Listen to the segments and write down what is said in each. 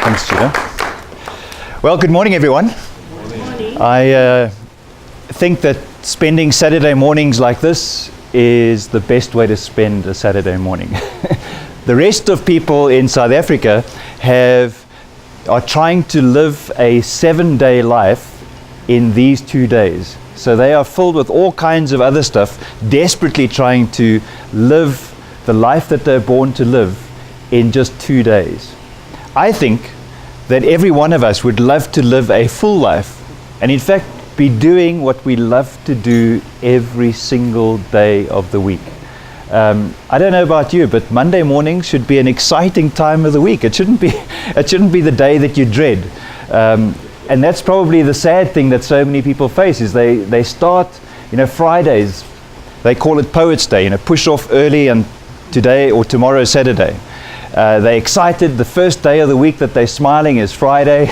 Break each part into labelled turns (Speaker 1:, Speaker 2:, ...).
Speaker 1: Thanks, Judah. Well, good morning, everyone.
Speaker 2: Good morning.
Speaker 1: I think that spending Saturday mornings like this is the best way to spend a Saturday morning. The rest of people in South Africa are trying to live a 7-day life in these 2 days. So they are filled with all kinds of other stuff, desperately trying to live the life that they're born to live in just 2 days. I think that every one of us would love to live a full life, and in fact be doing what we love to do every single day of the week. I don't know about you, but Monday morning should be an exciting time of the week. It shouldn't be the day that you dread. And that's probably the sad thing that so many people face, is they start, Fridays, they call it Poets' Day, push off early, and today or tomorrow is Saturday. They're excited, the first day of the week that they're smiling is Friday.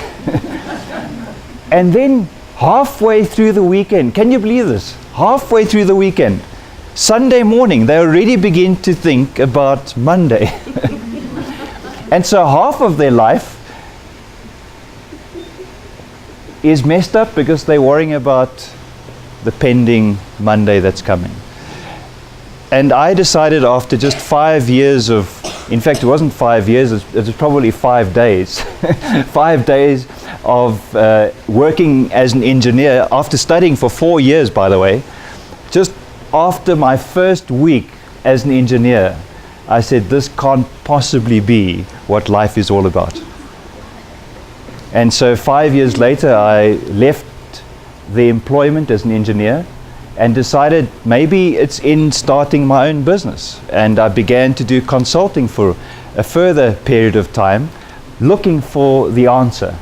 Speaker 1: And then halfway through the weekend, can you believe this? Halfway through the weekend, Sunday morning, they already begin to think about Monday. And so half of their life is messed up because they're worrying about the pending Monday that's coming. And I decided after just 5 years in fact it wasn't 5 years, it was probably 5 days, 5 days of working as an engineer, after studying for 4 years, by the way. Just after my first week as an engineer, I said, this can't possibly be what life is all about. And so 5 years later, I left the employment as an engineer and decided maybe it's in starting my own business. And I began to do consulting for a further period of time, looking for the answer.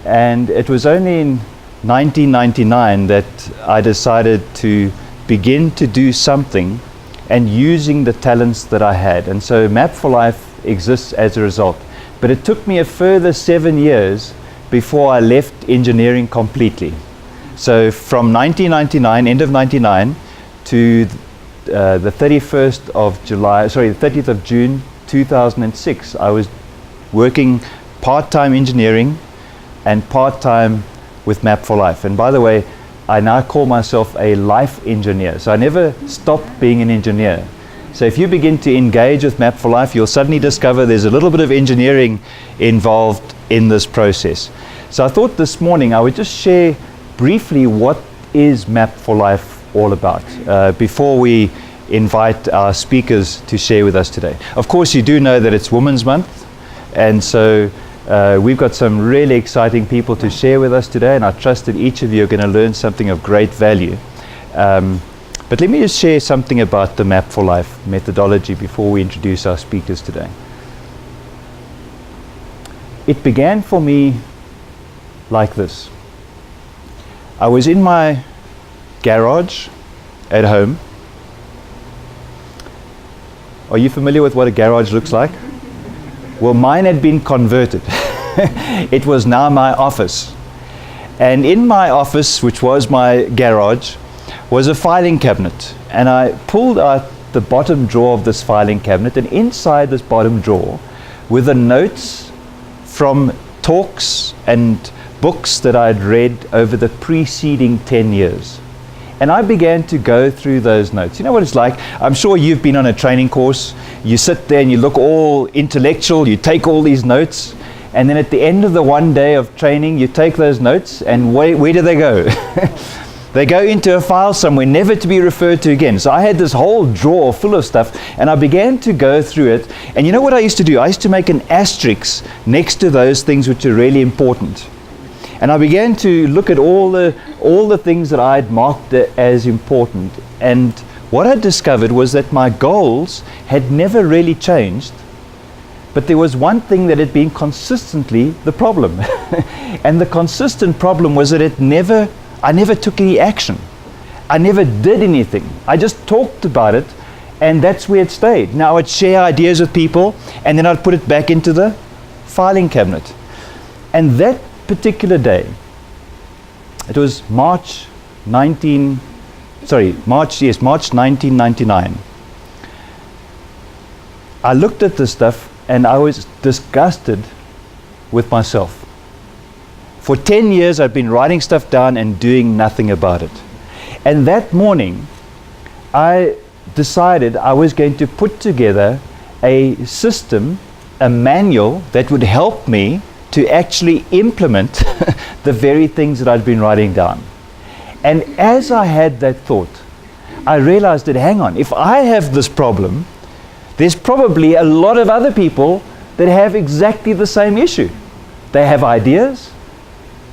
Speaker 1: And it was only in 1999 that I decided to begin to do something and using the talents that I had. And so Map for Life exists as a result. But it took me a further 7 years before I left engineering completely. So from 1999, end of 99, to the 30th of June 2006, I was working part-time engineering and part-time with Map for Life. And by the way, I now call myself a life engineer. So I never stopped being an engineer. So if you begin to engage with Map for Life, you'll suddenly discover there's a little bit of engineering involved in this process. So I thought this morning I would just share briefly what is Map for Life all about, before we invite our speakers to share with us today. Of course, you do know that it's Women's Month, and so we've got some really exciting people to share with us today, and I trust that each of you are going to learn something of great value. But let me just share something about the Map for Life methodology before we introduce our speakers today. It began for me like this. I was in my garage at home. Are you familiar with what a garage looks like? Well, mine had been converted. It was now my office. And in my office, which was my garage, was a filing cabinet. And I pulled out the bottom drawer of this filing cabinet, and inside this bottom drawer were the notes from talks and books that I'd read over the preceding 10 years. And I began to go through those notes. You know what it's like? I'm sure you've been on a training course. You sit there and you look all intellectual, you take all these notes, and then at the end of the 1 day of training, you take those notes, and where do they go? They go into a file somewhere, never to be referred to again. So I had this whole drawer full of stuff, and I began to go through it. And you know what I used to do? I used to make an asterisk next to those things which are really important. And I began to look at all the things that I had marked as important. And what I discovered was that my goals had never really changed, but there was one thing that had been consistently the problem. And the consistent problem was that I never took any action. I never did anything. I just talked about it, and that's where it stayed. Now I'd share ideas with people, and then I'd put it back into the filing cabinet. And that particular day, it was March 1999. I looked at this stuff and I was disgusted with myself. For 10 years I'd been writing stuff down and doing nothing about it. And that morning I decided I was going to put together a system, a manual that would help me to actually implement the very things that I'd been writing down. And as I had that thought, I realized that, hang on, if I have this problem, there's probably a lot of other people that have exactly the same issue. They have ideas,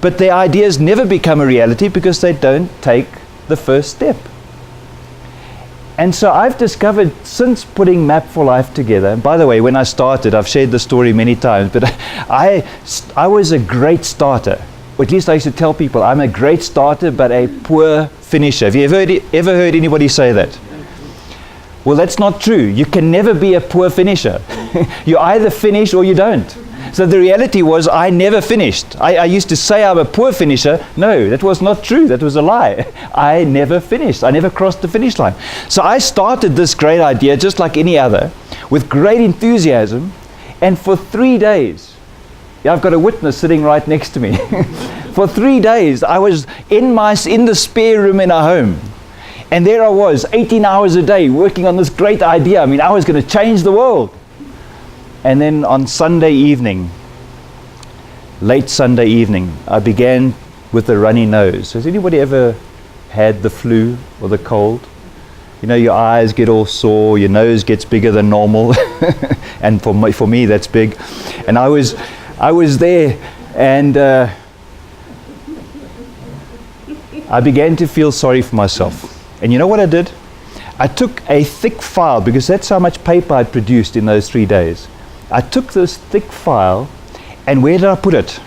Speaker 1: but their ideas never become a reality because they don't take the first step. And so I've discovered, since putting Map for Life together, and by the way, when I started, I've shared the story many times, but I was a great starter. Or at least I used to tell people, I'm a great starter, but a poor finisher. Have you ever heard anybody say that? Well, that's not true. You can never be a poor finisher. You either finish or you don't. So the reality was I never finished. I used to say I'm a poor finisher. No, that was not true. That was a lie. I never finished. I never crossed the finish line. So I started this great idea, just like any other, with great enthusiasm. And for 3 days, I've got a witness sitting right next to me. For 3 days, I was in the spare room in our home. And there I was, 18 hours a day, working on this great idea. I mean, I was going to change the world. And then on Sunday evening, late Sunday evening, I began with a runny nose. Has anybody ever had the flu or the cold? You know, your eyes get all sore, your nose gets bigger than normal. And for me, that's big. And I was there, and I began to feel sorry for myself. And you know what I did? I took a thick file, because that's how much paper I'd produced in those 3 days. I took this thick file, and where did I put it?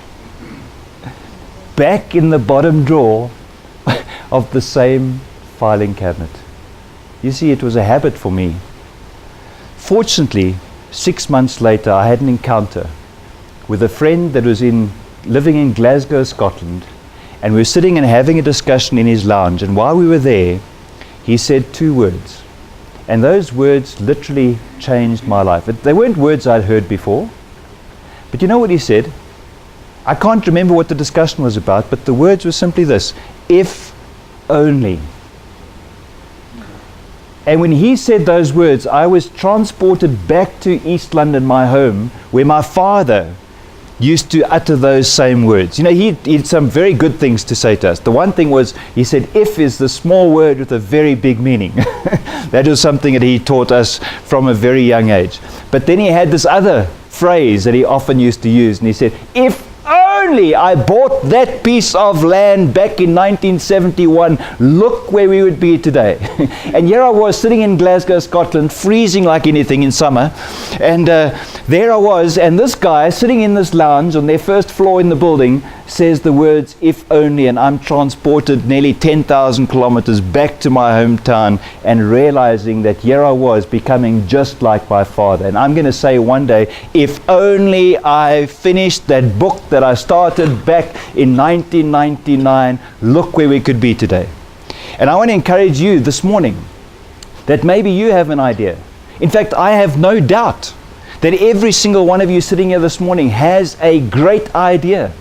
Speaker 1: Back in the bottom drawer of the same filing cabinet. You see, it was a habit for me. Fortunately, 6 months later, I had an encounter with a friend that was living in Glasgow, Scotland, and we were sitting and having a discussion in his lounge, and while we were there, he said 2 words. And those words literally changed my life. They weren't words I'd heard before. But you know what he said? I can't remember what the discussion was about, but the words were simply this: if only. And when he said those words, I was transported back to East London, my home, where my father used to utter those same words. You know, he had some very good things to say to us. The one thing was, he said, if is the small word with a very big meaning. That was something that he taught us from a very young age. But then he had this other phrase that he often used to use, and he said, if only I bought that piece of land back in 1971, look where we would be today. And here I was sitting in Glasgow, Scotland, freezing like anything in summer, and there I was, and this guy sitting in this lounge on their first floor in the building says the words, if only, and I'm transported nearly 10,000 kilometers back to my hometown, and realizing that here I was becoming just like my father. And I'm going to say one day, if only I finished that book that I started back in 1999, look where we could be today. And I want to encourage you this morning that maybe you have an idea. In fact, I have no doubt that every single one of you sitting here this morning has a great idea.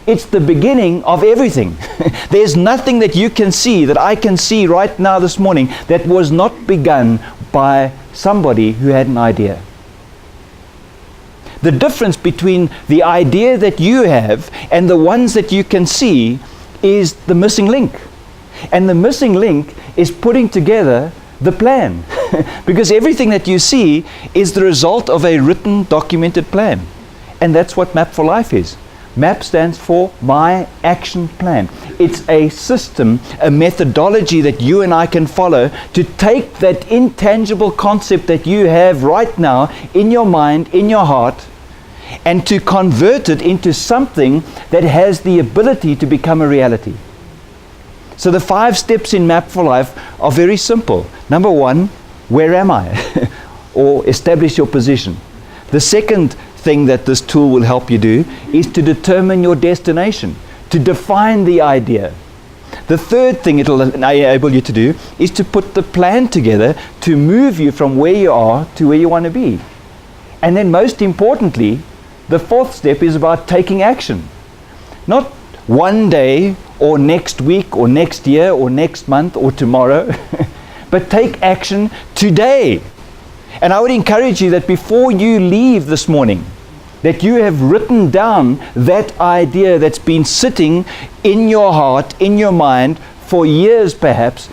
Speaker 1: It's the beginning of everything. There's nothing that you can see, that I can see right now this morning, that was not begun by somebody who had an idea. The difference between the idea that you have and the ones that you can see is the missing link. And the missing link is putting together the plan. Because everything that you see is the result of a written, documented plan. And that's what Map for Life is. MAP stands for My Action Plan. It's a system, a methodology that you and I can follow to take that intangible concept that you have right now in your mind, in your heart, and to convert it into something that has the ability to become a reality. So the 5 steps in Map for Life are very simple. Number 1, where am I? Or establish your position. The second thing that this tool will help you do is to determine your destination, to define the idea. The third thing it will enable you to do is to put the plan together to move you from where you are to where you want to be. And then most importantly, the fourth step is about taking action. Not one day or next week or next year or next month or tomorrow, but take action today. And I would encourage you that before you leave this morning, that you have written down that idea that's been sitting in your heart, in your mind, for years perhaps.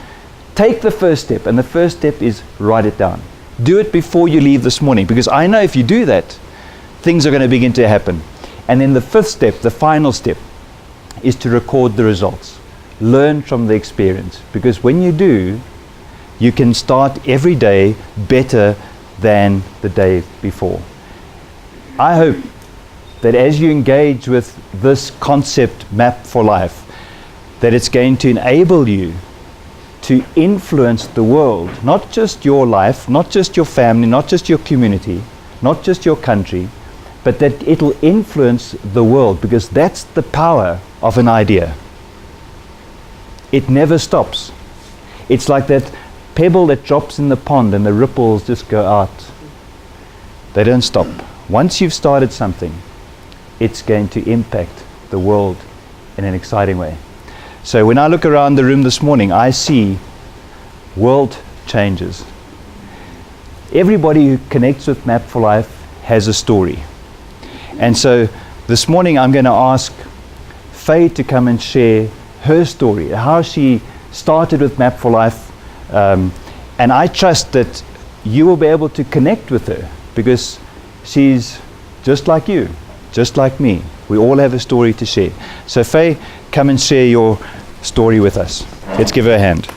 Speaker 1: Take the first step, and the first step is write it down. Do it before you leave this morning, because I know if you do that, things are going to begin to happen. And then the fifth step, the final step, is to record the results. Learn from the experience, because when you do, you can start every day better than the day before. I hope that as you engage with this concept, Map for Life, that it's going to enable you to influence the world, not just your life, not just your family, not just your community, not just your country, but that it'll influence the world, because that's the power of an idea. It never stops. It's like that pebble that drops in the pond and the ripples just go out. They don't stop. Once you've started something, it's going to impact the world in an exciting way. So when I look around the room this morning, I see world changes. Everybody who connects with Map for Life has a story. And so this morning I'm going to ask Faye to come and share her story, how she started with Map for Life. And I trust that you will be able to connect with her, because she's just like you, just like me. We all have a story to share. So Faye, come and share your story with us. Let's give her a hand.